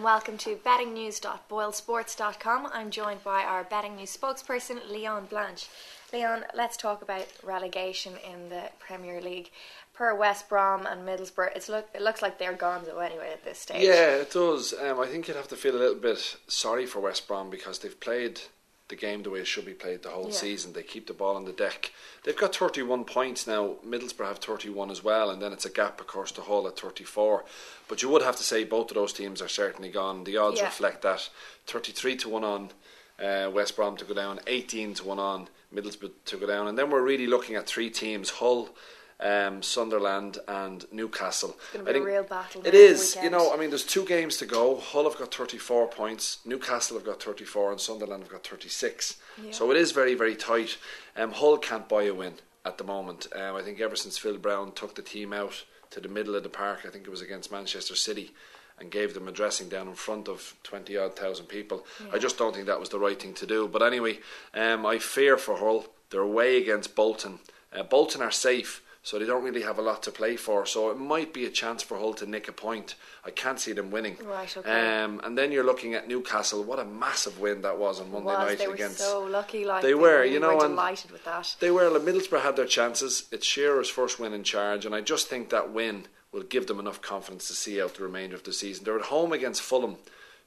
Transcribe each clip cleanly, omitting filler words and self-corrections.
and welcome to bettingnews.boylesports.com. I'm joined by our betting news spokesperson, Leon Blanche. Leon, let's talk about relegation in the Premier League. Per West Brom and Middlesbrough, it looks like they're gonzo anyway at this stage. Yeah, it does. I think you'd have to feel a little bit sorry for West Brom because they've played the game the way it should be played the whole season. They keep the ball on the deck. They've got 31 points now. Middlesbrough have 31 as well, and then it's a gap, of course, to Hull at 34. But you would have to say both of those teams are certainly gone. The odds reflect that. 33 to 1 on West Brom to go down, 18 to 1 on Middlesbrough to go down. And then we're really looking at three teams: Hull, Sunderland and Newcastle. It's going to be a real battle. It is. There's 2 games to go. Hull have got 34 points, Newcastle have got 34 and Sunderland have got 36. So it is very, very tight. Hull can't buy a win at the moment. I think ever since Phil Brown took the team out to the middle of the park, I think it was against Manchester City, and gave them a dressing down in front of 20-odd thousand people. I just don't think that was the right thing to do. But anyway, I fear for Hull. They're away against Bolton. Bolton are safe, so they don't really have a lot to play for. So it might be a chance for Hull to nick a point. I can't see them winning. Right, okay. And then you're looking at Newcastle. What a massive win that was on Monday night against. They were so lucky. They were, we were delighted with that. They were. Middlesbrough had their chances. It's Shearer's first win in charge, and I just think that win will give them enough confidence to see out the remainder of the season. They're at home against Fulham,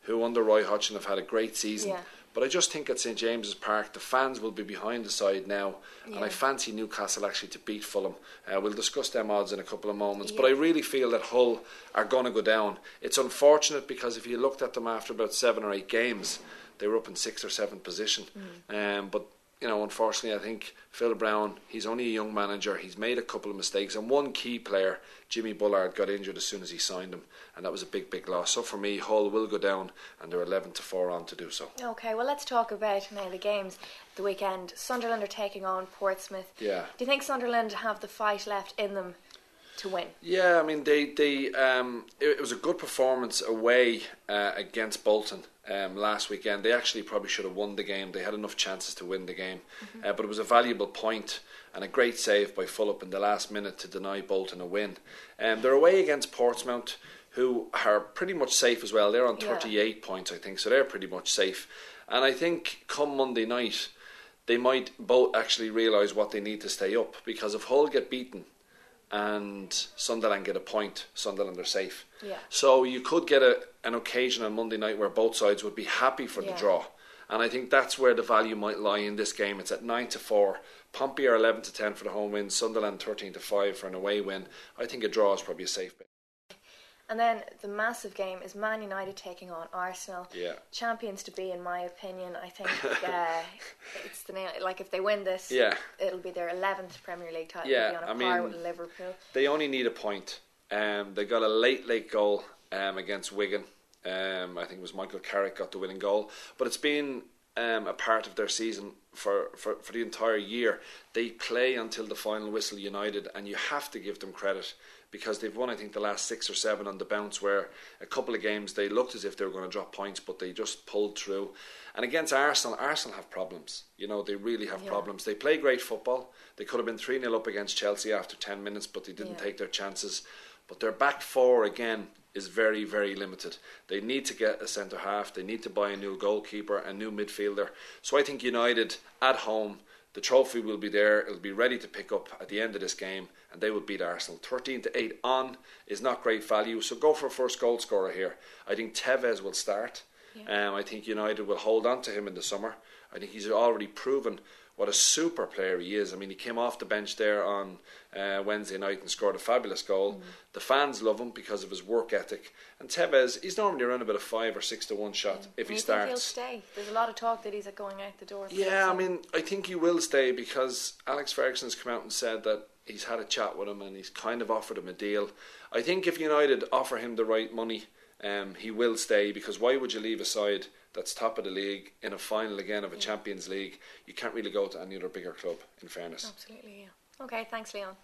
who under Roy Hodgson have had a great season. Yeah. But I just think at St James's Park the fans will be behind the side now, and I fancy Newcastle actually to beat Fulham. We'll discuss them odds in a couple of moments, but I really feel that Hull are going to go down. It's unfortunate because if you looked at them after about 7 or 8 games, they were up in 6th or 7th position. But unfortunately, I think Phil Brown, he's only a young manager. He's made a couple of mistakes, and one key player, Jimmy Bullard, got injured as soon as he signed him, and that was a big, big loss. So for me, Hull will go down, and they're 11 to 4 on to do so. Okay, well, let's talk about now the games the weekend. Sunderland are taking on Portsmouth. Yeah. Do you think Sunderland have the fight left in them to win? Yeah, I mean, it was a good performance away against Bolton last weekend. They actually probably should have won the game. They had enough chances to win the game, but it was a valuable point and a great save by Fulop in the last minute to deny Bolton a win. They're away against Portsmouth, who are pretty much safe as well. They're on 38 points, I think, so they're pretty much safe. And I think come Monday night, they might both actually realise what they need to stay up, because if Hull get beaten and Sunderland get a point, Sunderland are safe. Yeah. So you could get an occasion on Monday night where both sides would be happy for the draw. And I think that's where the value might lie in this game. It's at 9 to 4. Pompey are 11 to 10 for the home win. Sunderland 13 to 5 for an away win. I think a draw is probably a safe bet. And then the massive game is Man United taking on Arsenal. Yeah. Champions to be, in my opinion. I think it's the nail. Like, if they win this, it'll be their 11th Premier League title. Yeah, They'll be on a par with Liverpool. They only need a point. They got a late goal against Wigan. I think it was Michael Carrick got the winning goal. But it's been a part of their season for the entire year. They play until the final whistle, United, and you have to give them credit, because they've won, I think, the last 6 or 7 on the bounce, where a couple of games they looked as if they were going to drop points, but they just pulled through. And against Arsenal have problems. They really have problems. They play great football. They could have been 3-0 up against Chelsea after 10 minutes, but they didn't take their chances. But their back four, again, is very, very limited. They need to get a centre half. They need to buy a new goalkeeper, a new midfielder. So I think United at home, the trophy will be there. It'll be ready to pick up at the end of this game, and they will beat Arsenal. 13 to 8 on is not great value, so go for a first goal scorer here. I think Tevez will start. I think United will hold on to him in the summer. I think he's already proven what a super player he is. I mean, he came off the bench there on Wednesday night and scored a fabulous goal. The fans love him because of his work ethic. And Tevez, he's normally around about a 5 or 6 to 1 shot if he starts. Think he'll stay? There's a lot of talk that he's going out the door. Yeah, I mean, I think he will stay, because Alex Ferguson's come out and said that he's had a chat with him and he's kind of offered him a deal. I think if United offer him the right money, he will stay, because why would you leave a side that's top of the league in a final again of a Champions League? You can't really go to any other bigger club, in fairness. Absolutely, yeah. Okay, thanks, Leon.